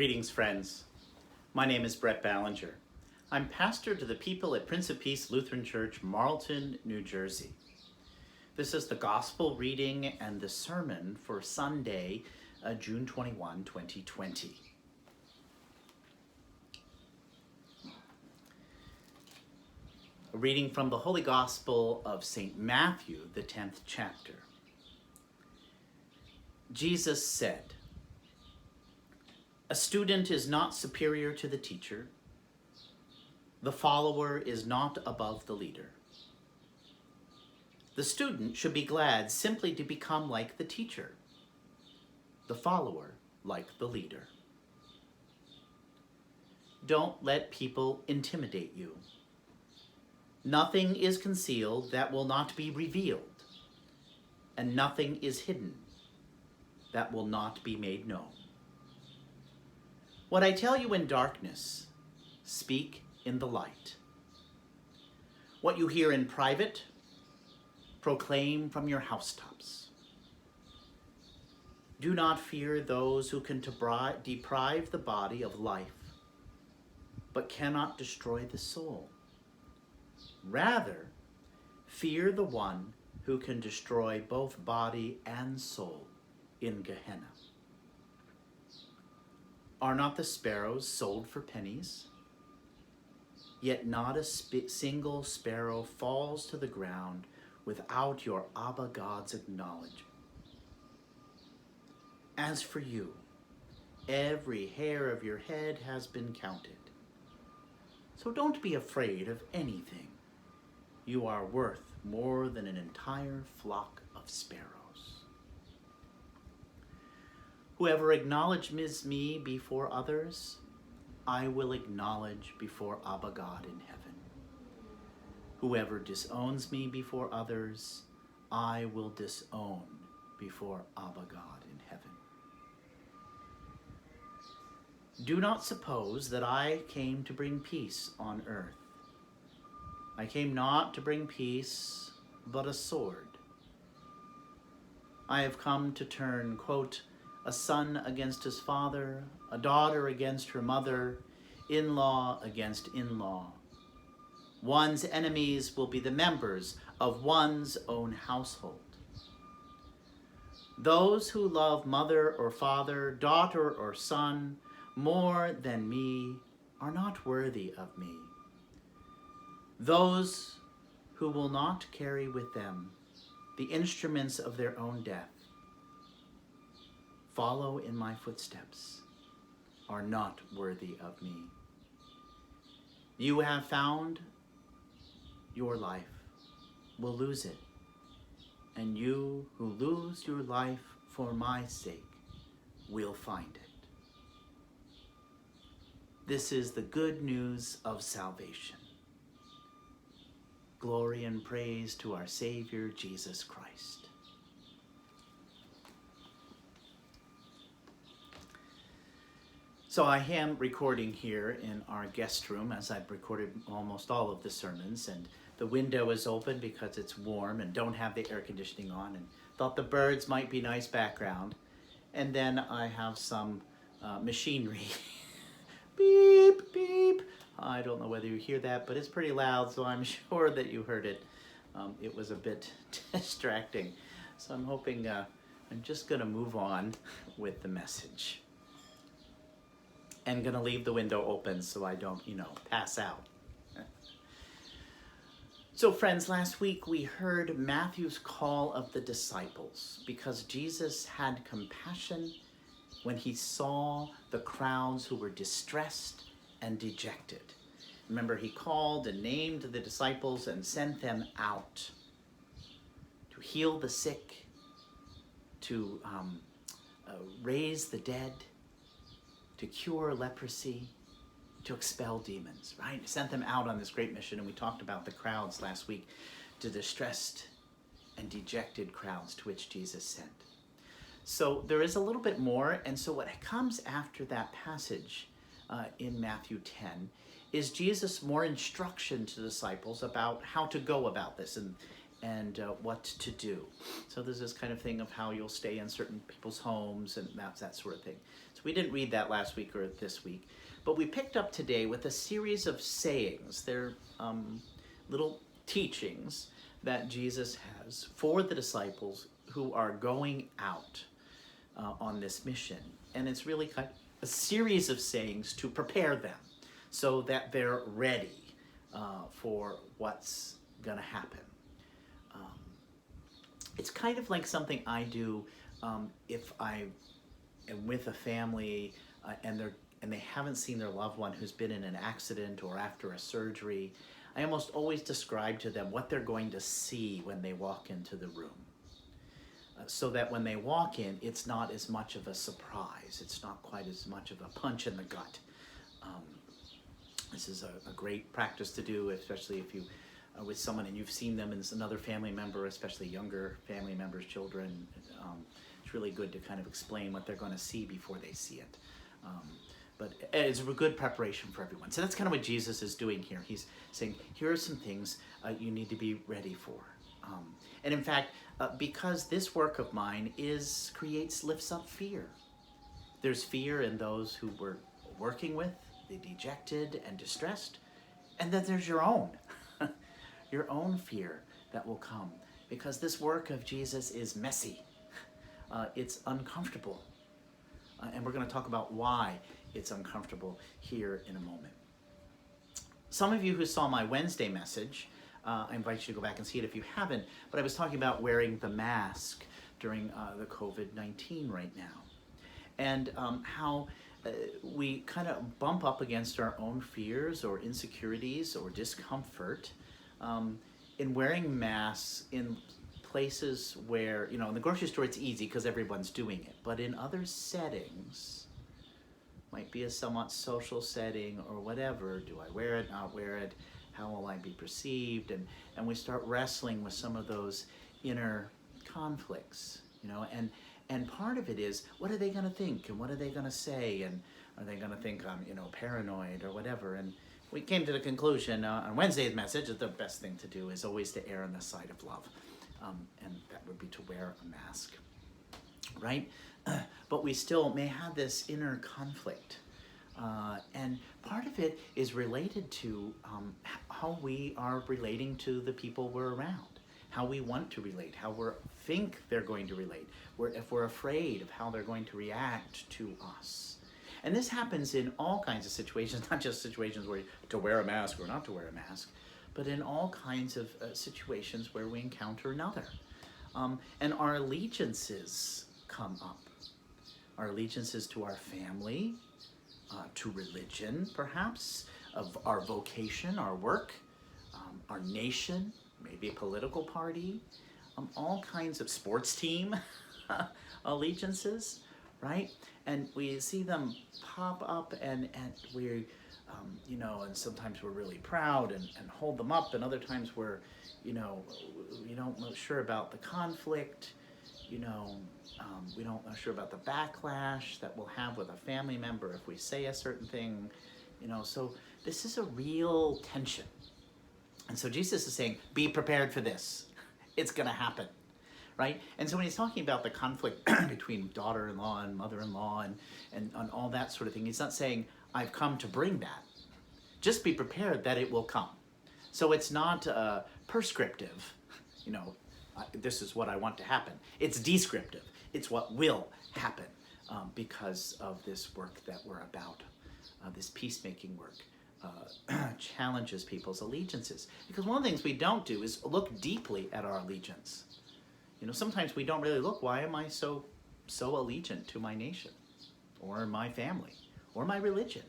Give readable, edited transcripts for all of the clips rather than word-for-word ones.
Greetings, friends. My name is Brett Ballinger. I'm pastor to the people at Prince of Peace Lutheran Church, Marlton, New Jersey. This is the gospel reading and the sermon for Sunday, June 21, 2020. A reading from the Holy Gospel of St. Matthew, the 10th chapter. Jesus said, "A student is not superior to the teacher. The follower is not above the leader. The student should be glad simply to become like the teacher, the follower like the leader. Don't let people intimidate you. Nothing is concealed that will not be revealed, and nothing is hidden that will not be made known. What I tell you in darkness, speak in the light. What you hear in private, proclaim from your housetops. Do not fear those who can deprive the body of life, but cannot destroy the soul. Rather, fear the one who can destroy both body and soul in Gehenna. Are not the sparrows sold for pennies? Yet not a single sparrow falls to the ground without your Abba God's acknowledgement. As for you, every hair of your head has been counted. So don't be afraid of anything. You are worth more than an entire flock of sparrows. Whoever acknowledges me before others, I will acknowledge before Abba God in heaven. Whoever disowns me before others, I will disown before Abba God in heaven. Do not suppose that I came to bring peace on earth. I came not to bring peace, but a sword. I have come to turn, quote, a son against his father, a daughter against her mother, in-law against in-law. One's enemies will be the members of one's own household. Those who love mother or father, daughter or son, more than me are not worthy of me. Those who will not carry with them the instruments of their own death, follow in my footsteps, are not worthy of me. You have found your life, will lose it, and you who lose your life for my sake will find it. This is the good news of salvation. Glory and praise to our Savior, Jesus Christ. So I am recording here in our guest room, as I've recorded almost all of the sermons, and the window is open because it's warm and don't have the air conditioning on, and thought the birds might be nice background. And then I have some machinery. Beep, beep. I don't know whether you hear that, but it's pretty loud, so I'm sure that you heard it. It was a bit distracting. So I'm hoping, I'm just gonna move on with the message. And gonna leave the window open so I don't, pass out. So friends, last week we heard Matthew's call of the disciples because Jesus had compassion when he saw the crowds who were distressed and dejected. Remember, he called and named the disciples and sent them out to heal the sick, to raise the dead, to cure leprosy, to expel demons, right? He sent them out on this great mission, and we talked about the crowds last week, the distressed and dejected crowds to which Jesus sent. So there is a little bit more, and so what comes after that passage in Matthew 10 is Jesus' more instruction to the disciples about how to go about this. and what to do. So there's this kind of thing of how you'll stay in certain people's homes and that sort of thing. So we didn't read that last week or this week, but we picked up today with a series of sayings. They're little teachings that Jesus has for the disciples who are going out on this mission. And it's really kind of a series of sayings to prepare them so that they're ready for what's going to happen. It's kind of like something I do if I am with a family and they haven't seen their loved one who's been in an accident or after a surgery. I almost always describe to them what they're going to see when they walk into the room. So that when they walk in, it's not as much of a surprise. It's not quite as much of a punch in the gut. This is a great practice to do, especially if you are with someone and you've seen them as another family member, especially younger family members, children. It's really good to kind of explain what they're going to see before they see it. But it's a good preparation for everyone. So that's kind of what Jesus is doing here. He's saying, here are some things you need to be ready for. And in fact, because this work of mine lifts up fear. There's fear in those who we're working with, the dejected and distressed, and then there's your own fear that will come, because this work of Jesus is messy. It's uncomfortable, and we're going to talk about why it's uncomfortable here in a moment. Some of you who saw my Wednesday message, I invite you to go back and see it if you haven't, but I was talking about wearing the mask during the COVID-19 right now, and how we kind of bump up against our own fears or insecurities or discomfort in wearing masks in places where, in the grocery store it's easy because everyone's doing it, but in other settings, might be a somewhat social setting or whatever, do I wear it, not wear it? How will I be perceived? And we start wrestling with some of those inner conflicts, and part of it is, what are they going to think? And what are they going to say? And are they going to think I'm, paranoid or whatever? And we came to the conclusion on Wednesday's message that the best thing to do is always to err on the side of love. And that would be to wear a mask, right? But we still may have this inner conflict. And part of it is related to how we are relating to the people we're around, how we want to relate, how we think they're going to relate, if we're afraid of how they're going to react to us. And this happens in all kinds of situations, not just situations where to wear a mask or not to wear a mask, but in all kinds of situations where we encounter another. And our allegiances come up. Our allegiances to our family, to religion, perhaps, of our vocation, our work, our nation, maybe a political party, all kinds of sports team allegiances, right? And we see them pop up, and we, and sometimes we're really proud and hold them up, and other times we're, we don't know sure about the conflict, we don't know sure about the backlash that we'll have with a family member if we say a certain thing, so this is a real tension. And so Jesus is saying, be prepared for this. It's going to happen, right? And so when he's talking about the conflict between daughter-in-law and mother-in-law and all that sort of thing, he's not saying, I've come to bring that. Just be prepared that it will come. So it's not prescriptive, this is what I want to happen. It's descriptive. It's what will happen because of this work that we're about, this peacemaking work. Challenges people's allegiances. Because one of the things we don't do is look deeply at our allegiance. Sometimes we don't really look, why am I so allegiant to my nation or my family or my religion?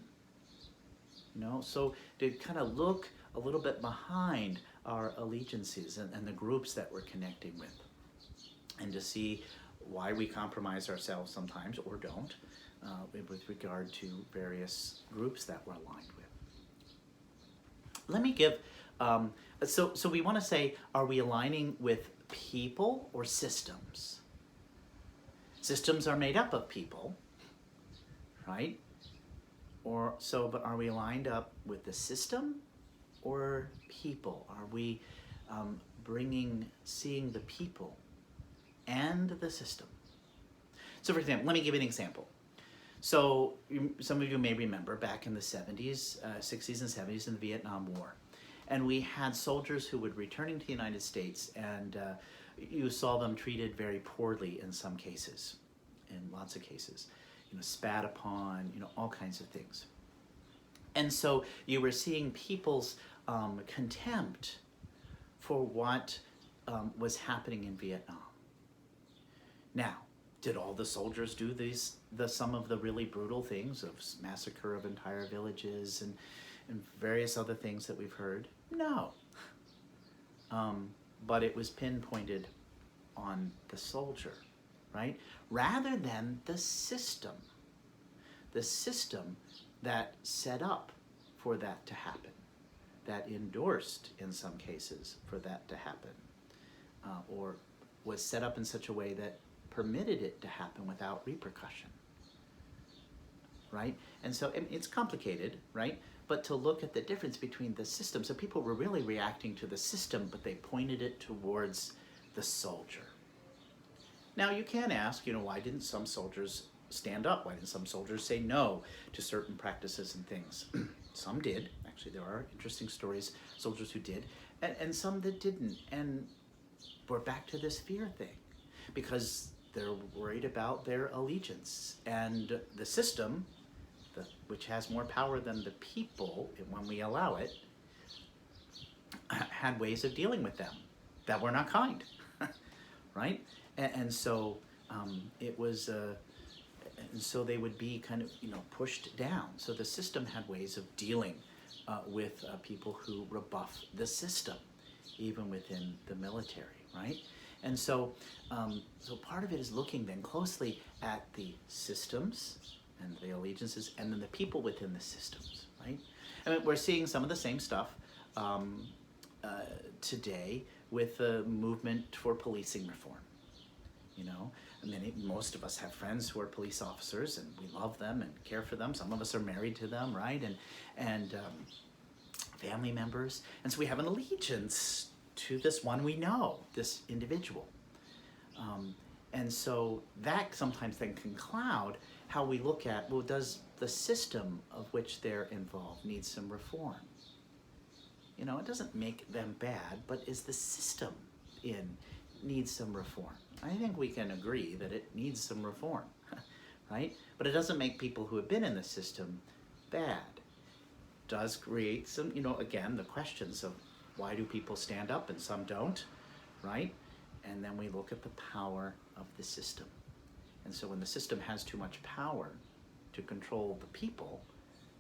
So to kind of look a little bit behind our allegiances and the groups that we're connecting with, and to see why we compromise ourselves sometimes or don't with regard to various groups that we're aligned with. Let me give, so we want to say, are we aligning with people or systems? Systems are made up of people, right? But are we lined up with the system or people? Are we seeing the people and the system. So for example, let me give you an example. So some of you may remember back in the 70s, 60s and 70s in the Vietnam War. And we had soldiers who would returning to the United States, and you saw them treated very poorly in some cases, in lots of cases, spat upon, all kinds of things. And so you were seeing people's contempt for what was happening in Vietnam. Now, did all the soldiers do some of the really brutal things of massacre of entire villages and various other things that we've heard? No. But it was pinpointed on the soldier, right? Rather than the system that set up for that to happen, that endorsed in some cases for that to happen, or was set up in such a way that permitted it to happen without repercussion, right? And so it's complicated, right? But to look at the difference between the system, so people were really reacting to the system, but they pointed it towards the soldier. Now you can ask, why didn't some soldiers stand up? Why didn't some soldiers say no to certain practices and things? Some did. Actually, there are interesting stories, soldiers who did, and some that didn't. And we're back to this fear thing, because they're worried about their allegiance. And the system, which has more power than the people, when we allow it, had ways of dealing with them that were not kind, right? And so it was, and so they would be kind of, pushed down. So the system had ways of dealing with people who rebuff the system, even within the military, right? And so, so part of it is looking then closely at the systems and the allegiances, and then the people within the systems, right? And we're seeing some of the same stuff today with the movement for policing reform. Most of us have friends who are police officers, and we love them and care for them. Some of us are married to them, right? And family members. And so we have an allegiance to this one we know, this individual. And so that sometimes then can cloud how we look at, well, does the system of which they're involved need some reform? It doesn't make them bad, but is the system needs some reform? I think we can agree that it needs some reform, right? But it doesn't make people who have been in the system bad. It does create some, again, the questions of why do people stand up and some don't, right? And then we look at the power of the system. And so when the system has too much power to control the people,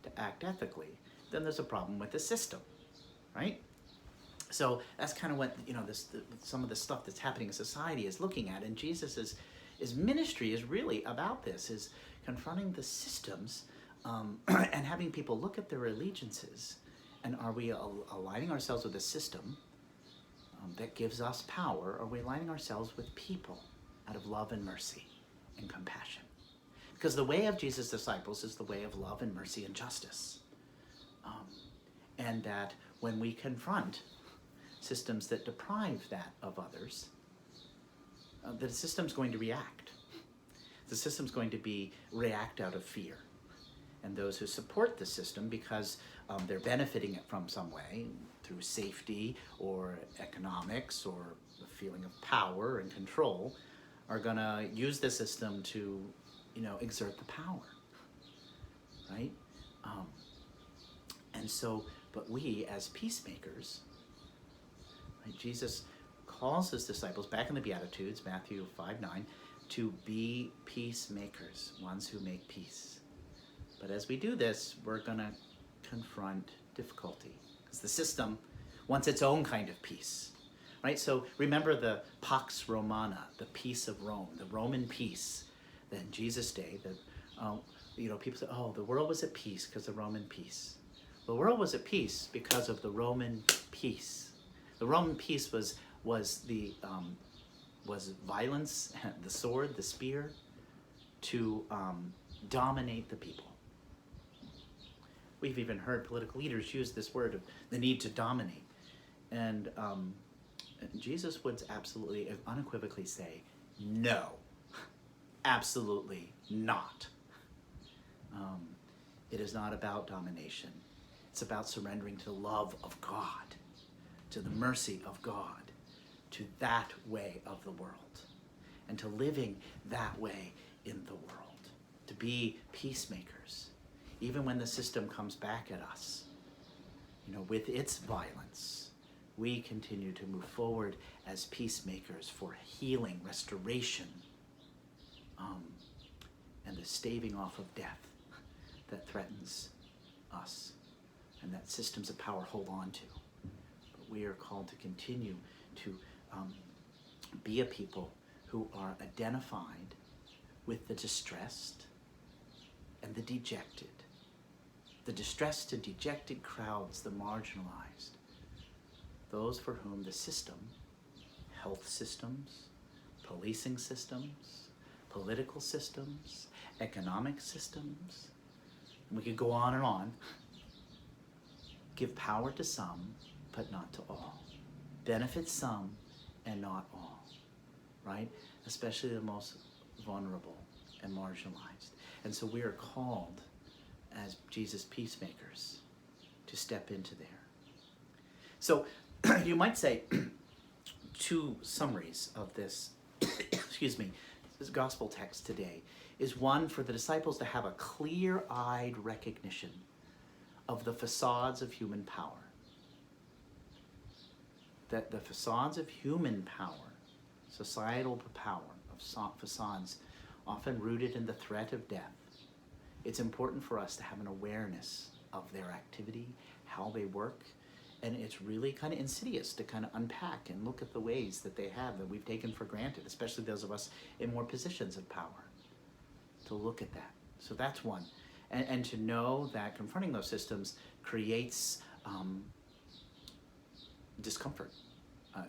to act ethically, then there's a problem with the system, right? So that's kind of what, some of the stuff that's happening in society is looking at. And Jesus' ministry is really about this, is confronting the systems and having people look at their allegiances. And are we aligning ourselves with a system that gives us power? Or are we aligning ourselves with people out of love and mercy and compassion? Because the way of Jesus' disciples is the way of love and mercy and justice. And that when we confront systems that deprive that of others, the system's going to react. The system's going to react out of fear. And those who support the system because they're benefiting it from some way, through safety or economics or a feeling of power and control, are going to use the system to, exert the power, right? And so, but we as peacemakers, right, Jesus calls his disciples back in the Beatitudes, Matthew 5:9, to be peacemakers, ones who make peace. But as we do this, we're going to confront difficulty, because the system wants its own kind of peace, right? So remember the Pax Romana, the peace of Rome, the Roman peace. Then Jesus' day, people say, oh, the world was at peace because of Roman peace. The world was at peace because of the Roman peace. The Roman peace was violence, the sword, the spear, to dominate the people. We've even heard political leaders use this word of the need to dominate. And Jesus would absolutely, unequivocally say, no, absolutely not. It is not about domination. It's about surrendering to the love of God, to the mercy of God, to that way of the world, and to living that way in the world, to be peacemakers, even when the system comes back at us, with its violence. We continue to move forward as peacemakers for healing, restoration, and the staving off of death that threatens us and that systems of power hold on to. But we are called to continue to be a people who are identified with the distressed and the dejected. The distressed and dejected crowds, the marginalized, those for whom the system, health systems, policing systems, political systems, economic systems, and we could go on, give power to some, but not to all. Benefit some and not all, right? Especially the most vulnerable and marginalized. And so we are called as Jesus peacemakers to step into there. So you might say two summaries of this, this gospel text today is one for the disciples to have a clear-eyed recognition of the facades of human power. That the facades of human power, societal power, of facades often rooted in the threat of death. It's important for us to have an awareness of their activity, how they work, and it's really kind of insidious to kind of unpack and look at the ways that they have that we've taken for granted, especially those of us in more positions of power, to look at that. So that's one. And to know that confronting those systems creates discomfort,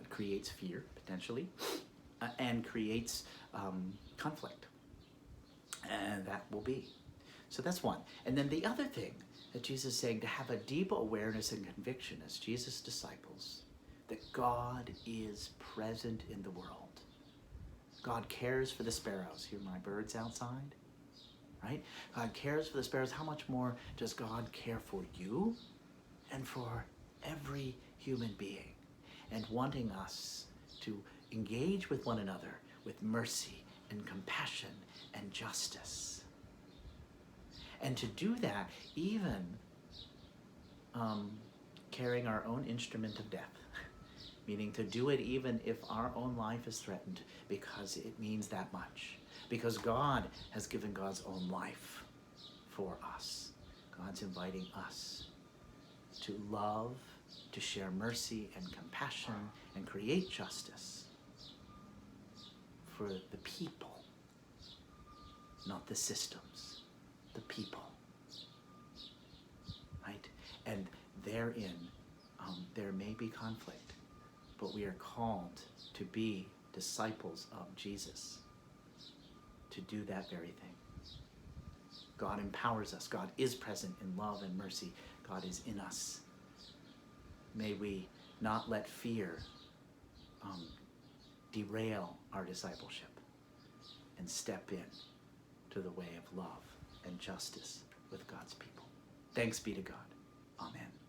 creates fear, potentially, and creates conflict. And that will be. So that's one. And then the other thing that Jesus is saying, to have a deep awareness and conviction as Jesus' disciples, that God is present in the world. God cares for the sparrows. Hear my birds outside? Right? God cares for the sparrows. How much more does God care for you and for every human being? And wanting us to engage with one another with mercy and compassion and justice. And to do that, even carrying our own instrument of death, meaning to do it even if our own life is threatened, because it means that much. Because God has given God's own life for us. God's inviting us to love, to share mercy and compassion, and create justice for the people, not the systems, the people, right? And therein, there may be conflict, but we are called to be disciples of Jesus, to do that very thing. God empowers us. God is present in love and mercy. God is in us. May we not let fear derail our discipleship and step in to the way of love and justice with God's people. Thanks be to God. Amen.